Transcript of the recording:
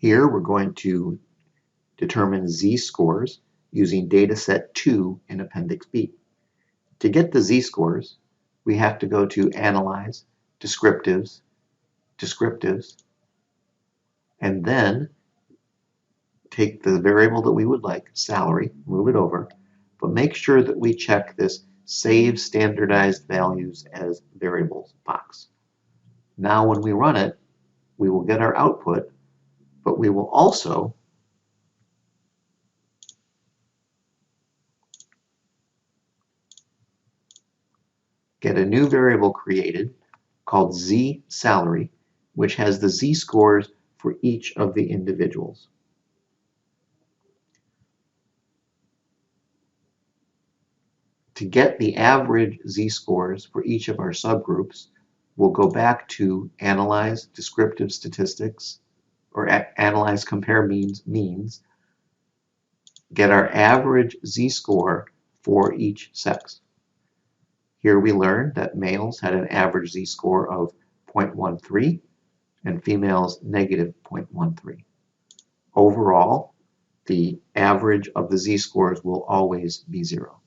Here we're going to determine z-scores using data set 2 in Appendix B. To get the z-scores, we have to go to Analyze, Descriptives, Descriptives, and then take the variable that we would like, salary, move it over, but make sure that we check this Save Standardized Values as Variables box. Now when we run it, we will get our output, but we will also get a new variable created called z-salary, which has the z-scores for each of the individuals. To get the average z-scores for each of our subgroups, we'll go back to Analyze Descriptive Statistics, or Analyze Compare Means, get our average z-score for each sex. Here we learned that males had an average z-score of 0.13 and females negative 0.13. Overall, the average of the z-scores will always be 0.